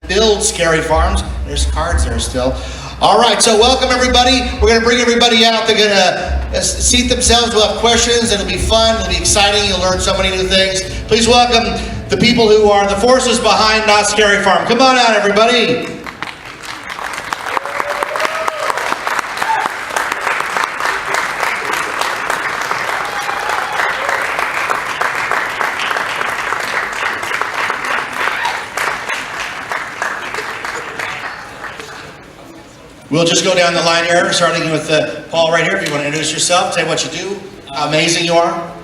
build scary farms. There's cards there still. All right, so welcome everybody. We're going to bring everybody out. They're going to seat themselves. We'll have questions. It'll be fun. It'll be exciting. You'll learn so many new things. Please welcome the people who are the forces behind Knott Scary Farm. Come on out, everybody. We'll just go down the line here, starting with Paul right here. If you want to introduce yourself, say what you do, how amazing you are.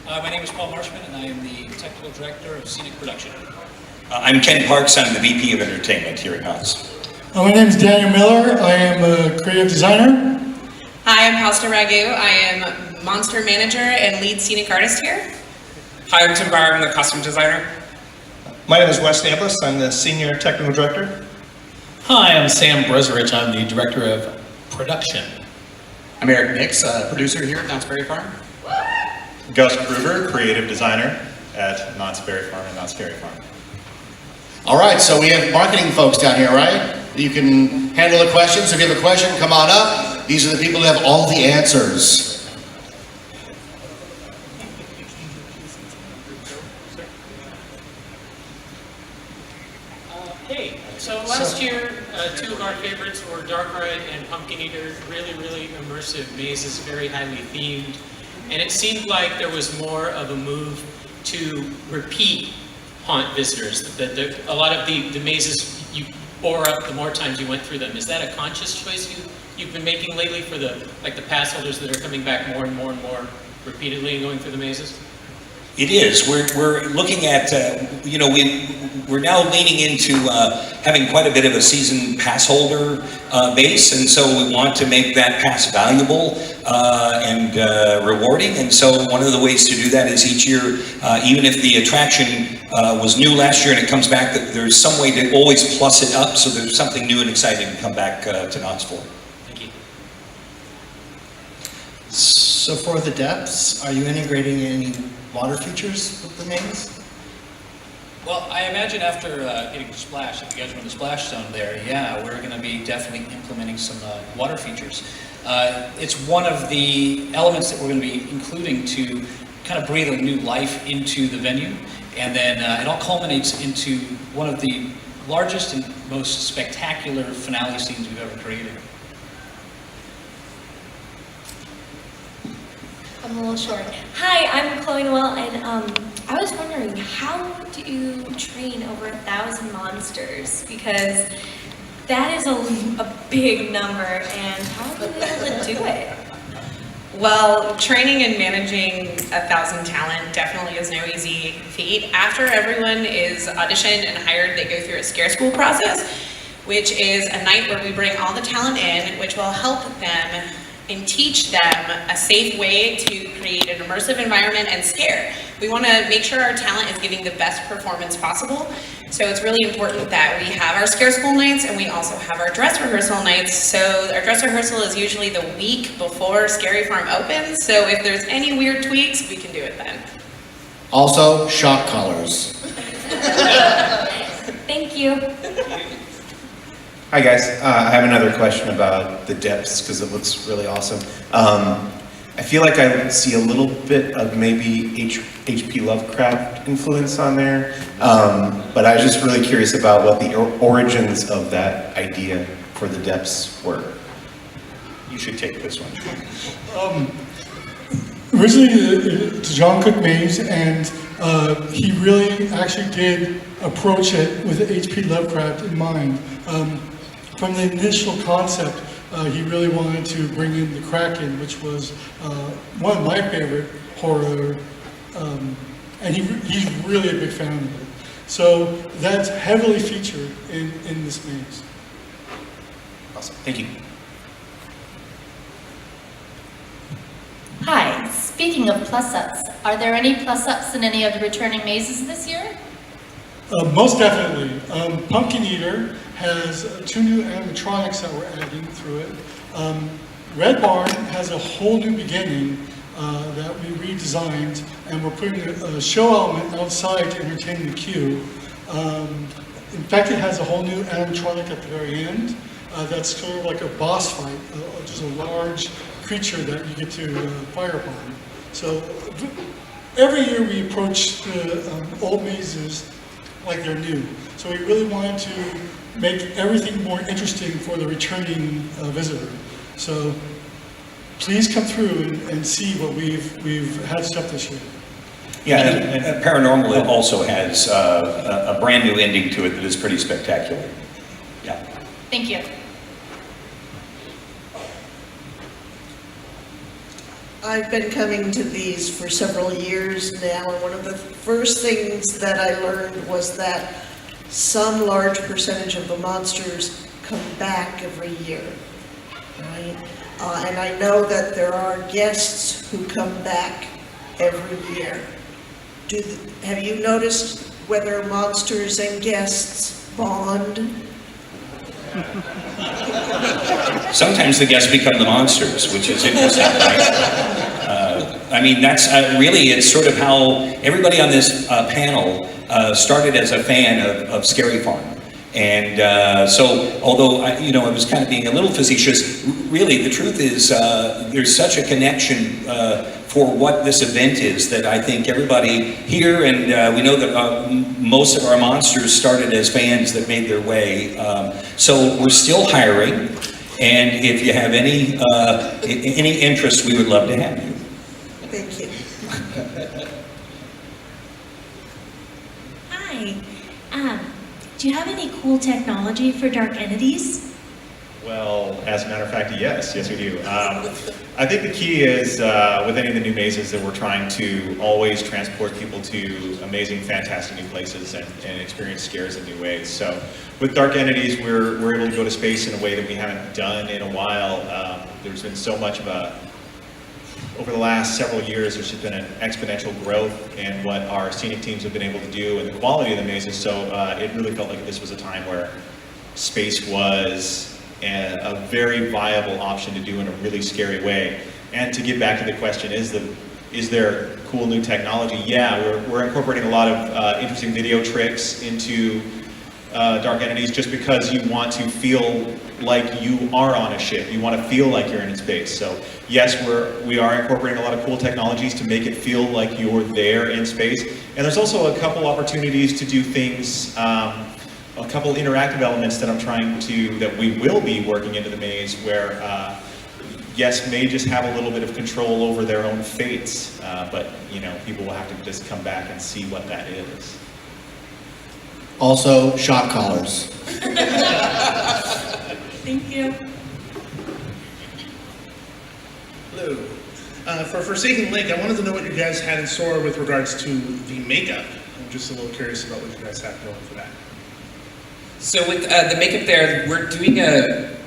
My name is Paul Marshman, and I am the Technical Director of Scenic Production. I'm Ken Parks. I'm the VP of Entertainment here at Knott's. My name is Daniel Miller. I am a creative designer. Hi, I'm Pasta Ragu. I am Monster Manager and Lead Scenic Artist here. Hi, I'm Tim Bauer. I'm the Costume Designer. My name is Wes Nablis. I'm the Senior Technical Director. Hi, I'm Sam Brezerich. I'm the Director of Production. I'm Eric Nix, producer here at Knott's Berry Farm. Gus Kruger, Creative Designer at Knott's Berry Farm and Knott's Scary Farm. All right, so we have marketing folks down here, right? You can handle the questions. If you have a question, come on up. These are the people who have all the answers. Hey, so last year, two of our favorites were Dark Ride and Pumpkin Eater. Really immersive mazes, very highly themed. And it seemed like there was more of a move to repeat haunt visitors. A lot of the mazes you bore up the more times you went through them. Is that a conscious choice you've been making lately for the pass holders that are coming back more and more repeatedly and going through the mazes? It is. We're looking at, we're now leaning into having quite a bit of a season pass holder base, and so we want to make that pass valuable and rewarding. And so one of the ways to do that is each year, even if the attraction was new last year and it comes back, that there's some way to always plus it up so there's something new and exciting to come back to Knott's for. Thank you. So for the depths, are you integrating any water features with the maze? Well, I imagine after getting the splash, if you guys were in the splash zone there, yeah, we're going to be definitely implementing some water features. It's one of the elements that we're going to be including to kind of breathe a new life into the venue, and then it all culminates into one of the largest and most spectacular finale scenes we've ever created. I'm a little short. Hi, I'm Chloe Noel, and I was wondering, how do you train over 1,000 monsters? Because that is a big number, and how are you able to do it? Well, training and managing 1,000 talent definitely is no easy feat. After everyone is auditioned and hired, they go through a scare school process, which is a night where we bring all the talent in, which will help them and teach them a safe way to create an immersive environment and scare. We want to make sure our talent is giving the best performance possible. So it's really important that we have our scare school nights and we also have our dress rehearsal nights. So our dress rehearsal is usually the week before Scary Farm opens. So if there's any weird tweaks, we can do it then. Also, shock collars. Thank you. Hi guys, I have another question about the depths because it looks really awesome. I feel like I see a little bit of maybe H.P. Lovecraft influence on there, but I was just really curious about what the origins of that idea for the depths were. You should take this one. Originally, it's a John Cook maze, and he really actually did approach it with H.P. Lovecraft in mind. From the initial concept, he really wanted to bring in the Kraken, which was one of my favorite horror, and he's really a big fan of it. So that's heavily featured in this maze. Awesome, thank you. Hi, speaking of plus-ups, are there any plus-ups in any of the returning mazes this year? Most definitely. Pumpkin Eater has 2 new animatronics that we're adding through it. Red Barn has a whole new beginning that we redesigned, and we're putting a show element outside to entertain the queue. In fact, it has a whole new animatronic at the very end. That's sort of like a boss fight, just a large creature that you get to fire upon. So every year we approach the old mazes like they're new. So we really wanted to make everything more interesting for the returning visitor. So please come through and see what we've had stuff this year. Yeah, and Paranormal also has a brand new ending to it that is pretty spectacular. Yeah. Thank you. I've been coming to these for several years now, and one of the first things that I learned was that some large percentage of the monsters come back every year, right? And I know that there are guests who come back every year. Have you noticed whether monsters and guests bond? Sometimes the guests become the monsters, which is interesting, right? I mean, that's really, it's sort of how everybody on this panel started as a fan of Scary Farm. And so, although, I was kind of being a little facetious, really, the truth is there's such a connection for what this event is that I think everybody here, and we know that most of our monsters started as fans that made their way. So we're still hiring, and if you have any interest, we would love to have you. Thank you. Hi. Do you have any cool technology for dark entities? Well, as a matter of fact, yes we do. I think the key is with any of the new mazes that we're trying to always transport people to amazing, fantastic new places and experience scares in new ways. So with dark entities, we're able to go to space in a way that we haven't done in a while. There's been so much of over the last several years, there's just been an exponential growth in what our scenic teams have been able to do and the quality of the mazes. So it really felt like this was a time where space was a very viable option to do in a really scary way. And to get back to the question, is there cool new technology? Yeah, we're incorporating a lot of interesting video tricks into dark entities just because you want to feel like you are on a ship. You want to feel like you're in space. So yes, we are incorporating a lot of cool technologies to make it feel like you're there in space. And there's also a couple opportunities to do things, a couple interactive elements that we will be working into the maze where guests may just have a little bit of control over their own fates, but people will have to just come back and see what that is. Also, shot callers. Thank you. Hello. For Forsaken Lake, I wanted to know what you guys had in store with regards to the makeup. I'm just a little curious about what you guys have going for that. So with the makeup there, we're doing a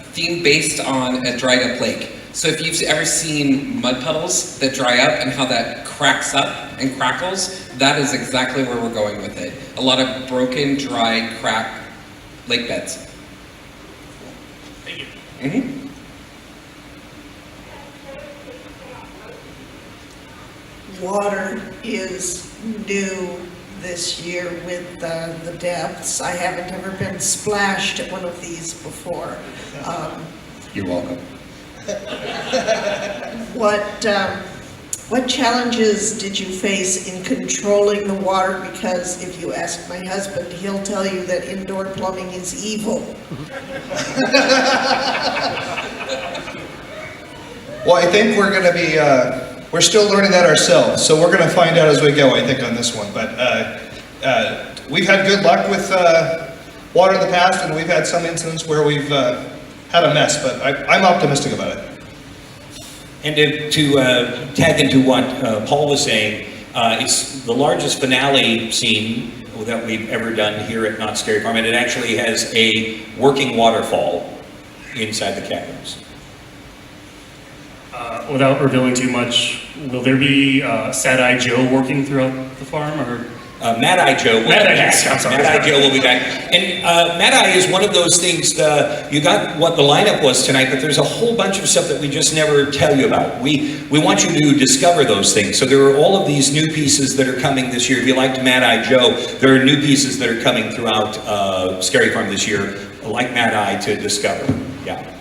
theme based on a dried up lake. So if you've ever seen mud puddles that dry up and how that cracks up and crackles, that is exactly where we're going with it. A lot of broken, dry, cracked lake beds. Thank you. Mm-hmm. Water is new this year with the depths. I haven't ever been splashed at one of these before. You're welcome. What challenges did you face in controlling the water? Because if you ask my husband, he'll tell you that indoor plumbing is evil. Well, I think we're going to be, we're still learning that ourselves, so we're going to find out as we go, I think, on this one. But we've had good luck with water in the past, and we've had some incidents where we've had a mess, but I'm optimistic about it. And to tag into what Paul was saying, it's the largest finale scene that we've ever done here at Knott Scary Farm, and it actually has a working waterfall inside the caverns. Without revealing too much, will there be Sad Eye Joe working throughout the farm, or Mad Eye Joe will be back. Mad Eye Joe will be back. And Mad Eye is one of those things, you got what the lineup was tonight, but there's a whole bunch of stuff that we just never tell you about. We want you to discover those things. So there are all of these new pieces that are coming this year. If you liked Mad Eye Joe, there are new pieces that are coming throughout Scary Farm this year, like Mad Eye, to discover. Yeah.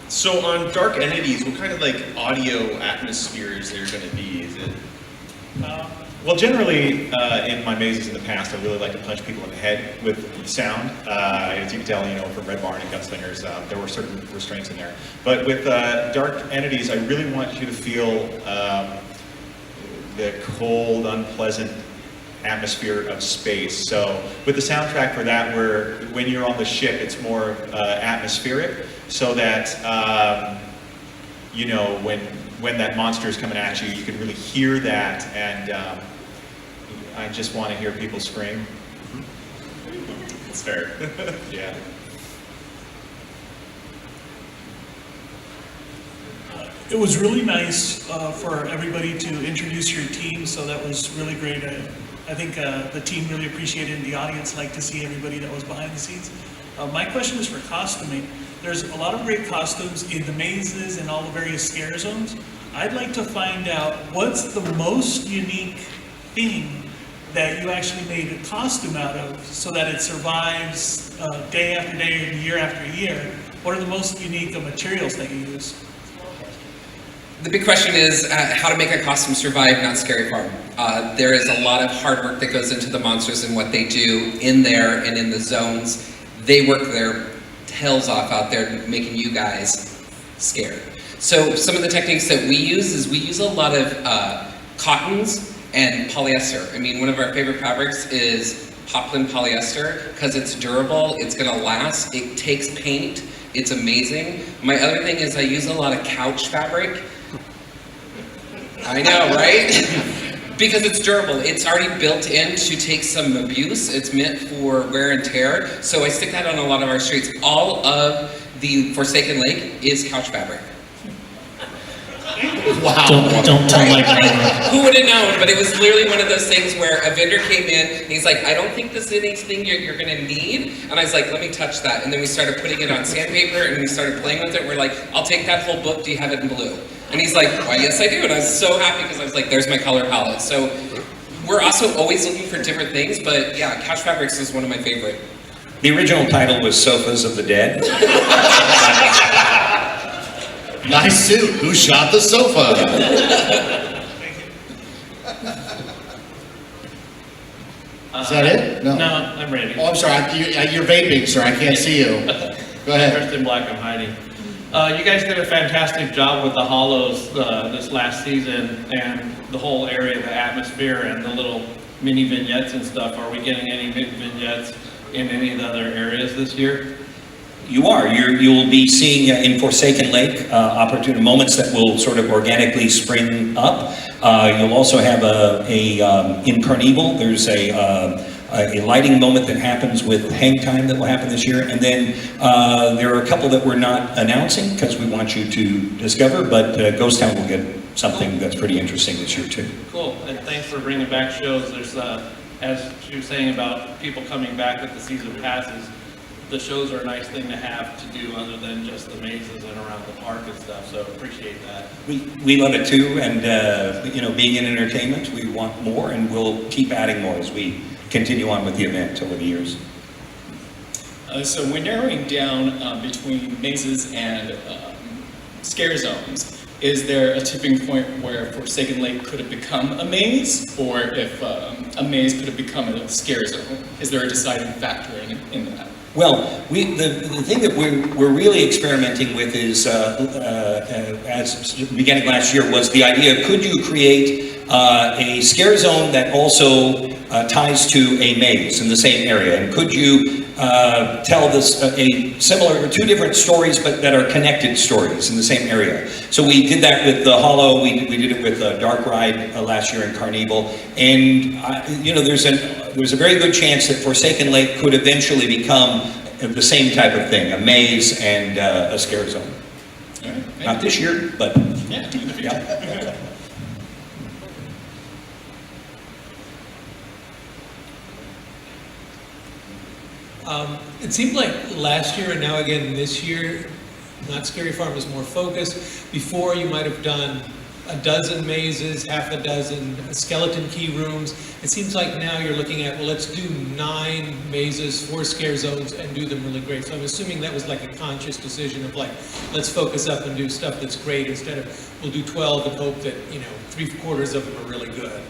So on Dark Entities, what kind of like audio atmosphere is there going to be? Is it? Well, generally, in my mazes in the past, I really like to punch people in the head with sound. As you can tell, from Red Barn and Gunslingers, there were certain restraints in there. But with Dark Entities, I really want you to feel the cold, unpleasant atmosphere of space. So with the soundtrack for that, where when you're on the ship, it's more atmospheric, so that when that monster is coming at you, you can really hear that, and I just want to hear people scream. That's fair. Yeah. It was really nice for everybody to introduce your team, so that was really great. I think the team really appreciated it, and the audience liked to see everybody that was behind the scenes. My question is for costuming. There's a lot of great costumes in the mazes and all the various scare zones. I'd like to find out what's the most unique thing that you actually made a costume out of so that it survives day after day and year after year. What are the most unique materials that you use? The big question is how to make a costume survive, not Scary Farm. There is a lot of hard work that goes into the monsters and what they do in there and in the zones. They work their tails off out there making you guys scared. So some of the techniques that we use is we use a lot of cottons and polyester. I mean, one of our favorite fabrics is poplin polyester because it's durable, it's gonna last, it takes paint, it's amazing. My other thing is I use a lot of couch fabric. I know, right? Because it's durable. It's already built in to take some abuse. It's meant for wear and tear. So I stick that on a lot of our streets. All of the Forsaken Lake is couch fabric. Wow. Don't tell my camera. Who would have known? But it was literally one of those things where a vendor came in, and he's like, I don't think this is anything you're gonna need. And I was like, let me touch that. And then we started putting it on sandpaper, and we started playing with it. We're like, I'll take that whole book, do you have it in blue? And he's like, why, yes I do. And I was so happy because I was like, there's my color palette. So we're also always looking for different things, but yeah, couch fabrics is one of my favorite. The original title was Sofas of the Dead. Nice suit. Who shot the sofa? Is that it? No. No, I'm ready. Oh, I'm sorry. You're vaping, sir. I can't see you. Go ahead. Dressed in black, I'm hiding. You guys did a fantastic job with the hollows this last season, and the whole area, the atmosphere, and the little mini vignettes and stuff. Are we getting any mini vignettes in any of the other areas this year? You are. You'll be seeing in Forsaken Lake opportunity moments that will sort of organically spring up. You'll also have in Carnival, there's a lighting moment that happens with Hang Time that will happen this year. And then there are a couple that we're not announcing because we want you to discover, but Ghost Town will get something that's pretty interesting this year too. Cool, and thanks for bringing back shows. There's, as she was saying about people coming back with the season passes, the shows are a nice thing to have to do other than just the mazes and around the park and stuff, so appreciate that. We love it too, and being in entertainment, we want more, and we'll keep adding more as we continue on with the event over the years. So we're narrowing down between mazes and scare zones. Is there a tipping point where Forsaken Lake could have become a maze, or if a maze could have become a scare zone? Is there a deciding factor in that? Well, the thing that we're really experimenting with is, as beginning last year, was the idea, could you create a scare zone that also ties to a maze in the same area? And could you tell this a similar, two different stories, but that are connected stories in the same area? So we did that with the Hollow, we did it with Dark Ride last year in Carnival, and there's a very good chance that Forsaken Lake could eventually become the same type of thing, a maze and a scare zone. All right, Not this year, but yeah. It seemed like last year and now again this year, Not Scary Farm is more focused. Before you might have done a dozen mazes, half a dozen skeleton key rooms. It seems like now you're looking at, well, let's do 9 mazes, 4 scare zones, and do them really great. So I'm assuming that was like a conscious decision of like, let's focus up and do stuff that's great instead of, we'll do 12 and hope that, 3/4 of them are really good.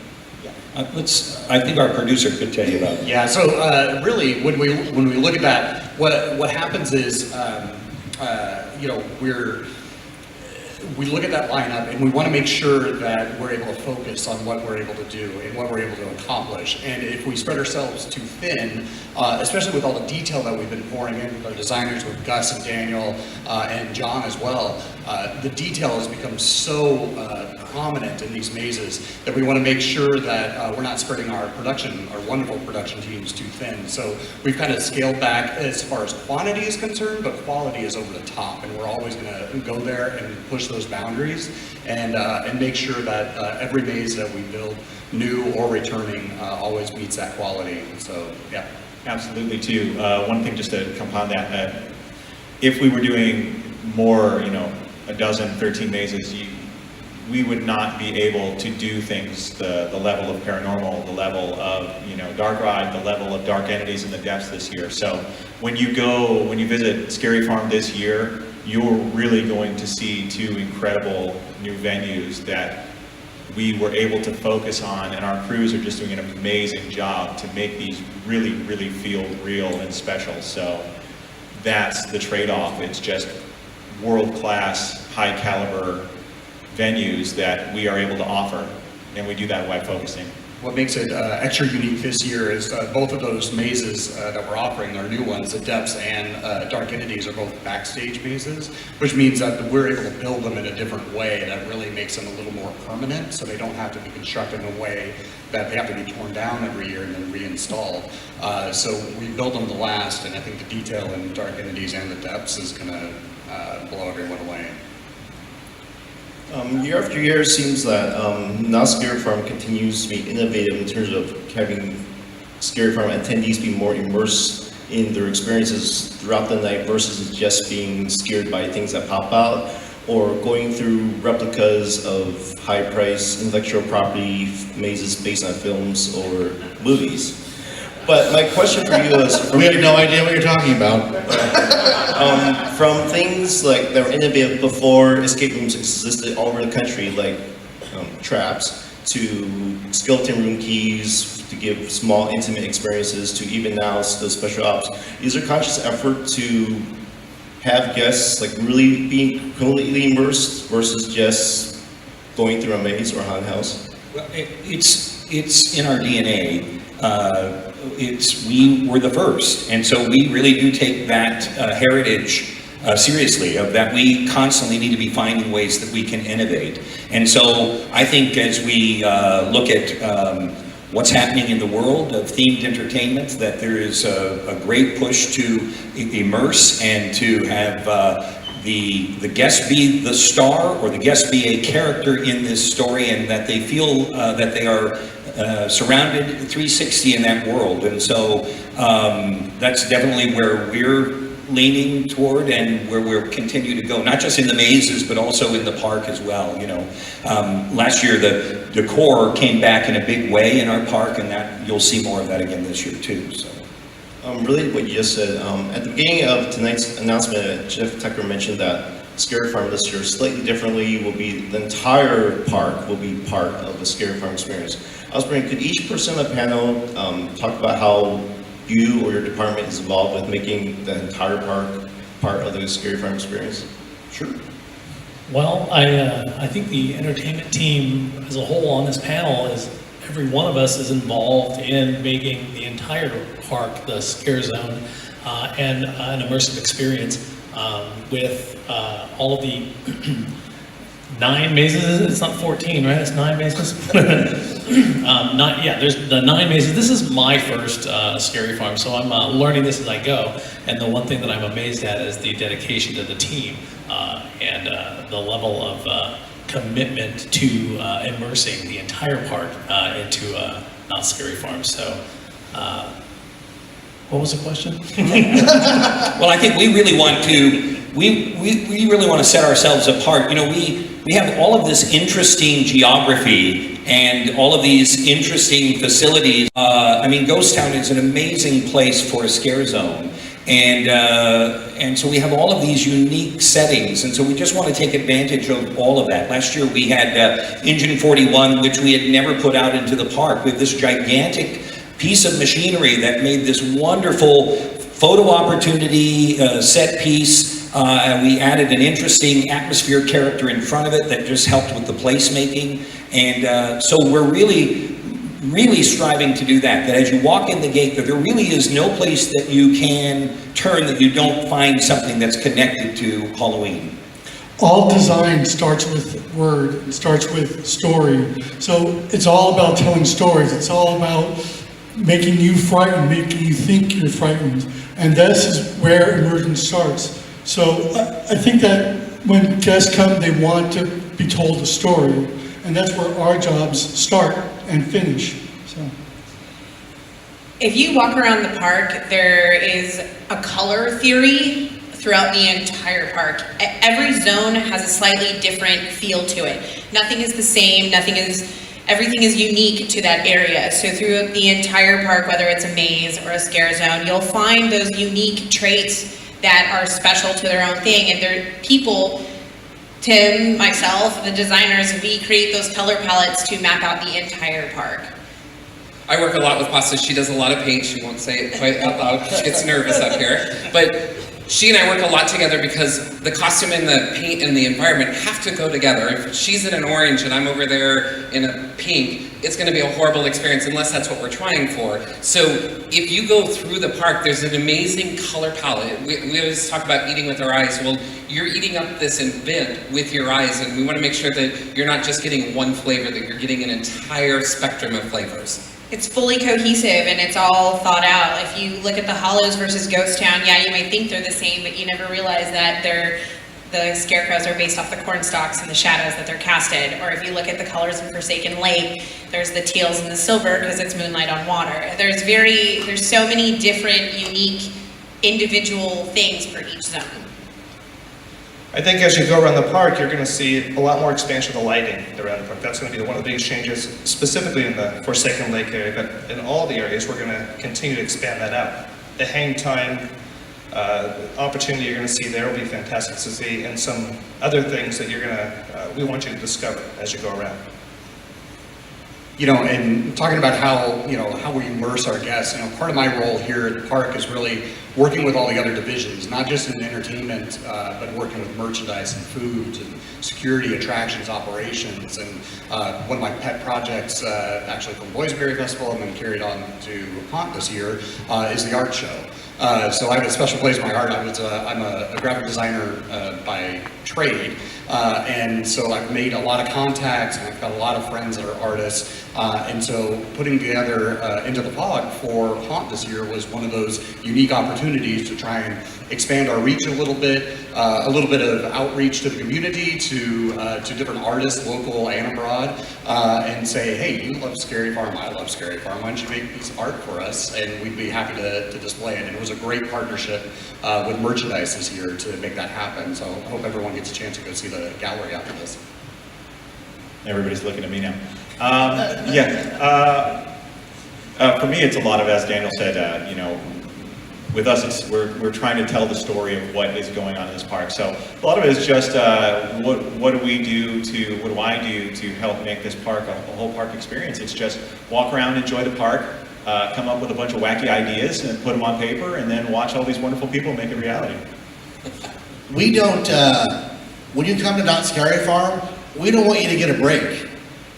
I think our producer could tell you about it. Yeah, so really, when we look at that, what happens is, we look at that lineup and we want to make sure that we're able to focus on what we're able to do and what we're able to accomplish. And if we spread ourselves too thin, especially with all the detail that we've been pouring in with our designers, with Gus and Daniel and John as well, the detail has become so prominent in these mazes that we want to make sure that we're not spreading our wonderful production teams too thin. So we've kind of scaled back as far as quantity is concerned, but quality is over the top, and we're always going to go there and push those boundaries and make sure that every maze that we build, new or returning, always meets that quality. So yeah. Absolutely too. One thing just to compound that, if we were doing more, a dozen, 13 mazes, we would not be able to do things the level of paranormal, the level of dark ride, the level of dark entities in the depths this year. So when you visit Scary Farm this year, you're really going to see 2 incredible new venues that we were able to focus on, and our crews are just doing an amazing job to make these really, really feel real and special. So that's the trade-off. It's just world-class, high-caliber venues that we are able to offer, and we do that by focusing. What makes it extra unique this year is both of those mazes that we're offering, our new ones, the Depths and Dark Entities, are both backstage mazes, which means that we're able to build them in a different way that really makes them a little more permanent, so they don't have to be constructed in a way that they have to be torn down every year and then reinstalled. So we build them to last, and I think the detail in Dark Entities and the Depths is going to blow everyone away. Year after year, it seems that Not Scary Farm continues to be innovative in terms of having Scary Farm attendees be more immersed in their experiences throughout the night versus just being scared by things that pop out or going through replicas of high-priced intellectual property mazes based on films or movies. But my question for you is... We have no idea what you're talking about. From things like that were innovative before escape rooms existed all over the country, like traps, to skeleton room keys to give small intimate experiences, to even now those special ops, is there a conscious effort to have guests like really being completely immersed versus just going through a maze or haunted house? Well, it's in our DNA. We were the first, and so we really do take that heritage seriously, of that we constantly need to be finding ways that we can innovate. And so I think as we look at what's happening in the world of themed entertainment, that there is a great push to immerse and to have the guest be the star, or the guest be a character in this story, and that they feel that they are surrounded 360 in that world. And so that's definitely where we're leaning toward, and where we'll continue to go, not just in the mazes, but also in the park as well. Last year the decor came back in a big way in our park, and that you'll see more of that again this year too. So. Related to what you just said, at the beginning of tonight's announcement, Jeff Tucker mentioned that Scary Farm this year, slightly differently, will be the entire park will be part of the Scary Farm experience. I was wondering, could each person on the panel talk about how you or your department is involved with making the entire park part of the Scary Farm experience? Sure. Well, I think the entertainment team as a whole on this panel is, every one of us is involved in making the entire park the scare zone and an immersive experience with all of the 9 mazes. It's not 14, right? It's 9 mazes. There's the 9 mazes. This is my first Scary Farm, so I'm learning this as I go. And the one thing that I'm amazed at is the dedication to the team and the level of commitment to immersing the entire park into Not Scary Farm. So What was the question? Well, I think we really want to set ourselves apart. You know, we have all of this interesting geography and all of these interesting facilities. I mean, Ghost Town is an amazing place for a scare zone. And so we have all of these unique settings, and so we just want to take advantage of all of that. Last year we had Engine 41, which we had never put out into the park, with this gigantic piece of machinery that made this wonderful photo opportunity set piece. And we added an interesting atmosphere character in front of it that just helped with the placemaking. And so we're really striving to do that as you walk in the gate, that there really is no place that you can turn that you don't find something that's connected to Halloween. All design starts with word, it starts with story. So it's all about telling stories. It's all about making you frightened, making you think you're frightened. And this is where immersion starts. So I think that when guests come, they want to be told a story. And that's where our jobs start and finish. So. If you walk around the park, there is a color theory throughout the entire park. Every zone has a slightly different feel to it. Nothing is the same, everything is unique to that area. So throughout the entire park, whether it's a maze or a scare zone, you'll find those unique traits that are special to their own thing. And they're people, Tim, myself, the designers, we create those color palettes to map out the entire park. I work a lot with Pasta. She does a lot of paint. She won't say it quite out loud. She gets nervous up here. But she and I work a lot together because the costume and the paint and the environment have to go together. If she's in an orange and I'm over there in a pink, it's going to be a horrible experience unless that's what we're trying for. So if you go through the park, there's an amazing color palette. We always talk about eating with our eyes. Well, you're eating up this event with your eyes, and we want to make sure that you're not just getting one flavor, that you're getting an entire spectrum of flavors. It's fully cohesive and it's all thought out. If you look at the Hollows versus Ghost Town, yeah, you might think they're the same, but you never realize that the scarecrows are based off the corn stalks and the shadows that they're casted. Or if you look at the colors in Forsaken Lake, there's the teals and the silver because it's moonlight on water. There's so many different, unique, individual things for each zone. I think as you go around the park, you're going to see a lot more expansion of the lighting around the park. That's going to be one of the biggest changes, specifically in the Forsaken Lake area, but in all the areas, we're going to continue to expand that out. The hang time opportunity you're going to see there will be fantastic to see, and some other things that we want you to discover as you go around. You know, and talking about how we immerse our guests, part of my role here at the park is really working with all the other divisions, not just in entertainment, but working with merchandise and food and security, attractions, operations. And one of my pet projects, actually from Boysberry Festival and then carried on to Knott this year, is the art show. So I have a special place in my heart. I'm a graphic designer by trade, and so I've made a lot of contacts, and I've got a lot of friends that are artists, and so putting together Into the Fog for Haunt this year was one of those unique opportunities to try and expand our reach a little bit of outreach to the community, to different artists, local and abroad, and say, hey, you love Scary Farm, I love Scary Farm, why don't you make a piece of art for us, and we'd be happy to display it. And it was a great partnership with merchandise this year to make that happen, so I hope everyone gets a chance to go see the gallery after this. Everybody's looking at me now. For me, it's a lot of, as Daniel said, with us, we're trying to tell the story of what is going on in this park. So a lot of it is just what do I do to help make this park a whole park experience? It's just walk around, enjoy the park, come up with a bunch of wacky ideas and put them on paper, and then watch all these wonderful people make it reality. We don't, when you come to Not Scary Farm, we don't want you to get a break.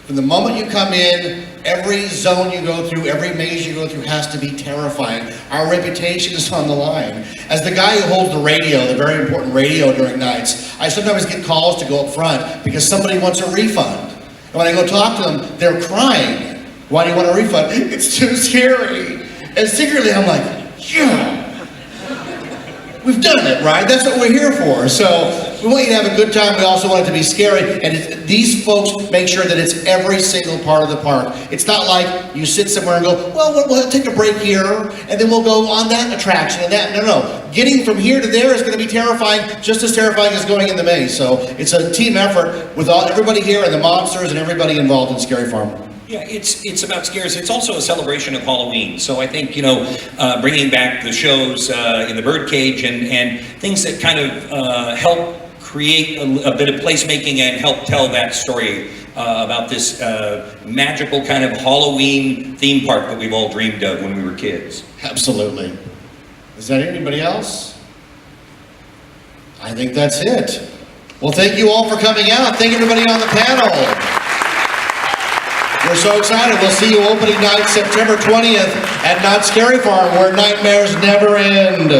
From the moment you come in, every zone you go through, every maze you go through has to be terrifying. Our reputation is on the line. As the guy who holds the radio, the very important radio during nights, I sometimes get calls to go up front because somebody wants a refund. And when I go talk to them, they're crying. Why do you want a refund? It's too scary. And secretly I'm like, yeah, we've done it, right? That's what we're here for. So We want you to have a good time. We also want it to be scary. And these folks make sure that it's every single part of the park. It's not like you sit somewhere and go, well, we'll take a break here, and then we'll go on that attraction and that. No. Getting from here to there is going to be terrifying, just as terrifying as going in the maze. So it's a team effort with everybody here and the monsters and everybody involved in Scary Farm. Yeah, it's about scares. It's also a celebration of Halloween. So I think, bringing back the shows in the birdcage and things that kind of help create a bit of placemaking and help tell that story about this magical kind of Halloween theme park that we've all dreamed of when we were kids. Absolutely. Is that anybody else? I think that's it. Well, thank you all for coming out. Thank everybody on the panel. We're so excited. We'll see you opening night, September 20th at Knott Scary Farm, where nightmares never end.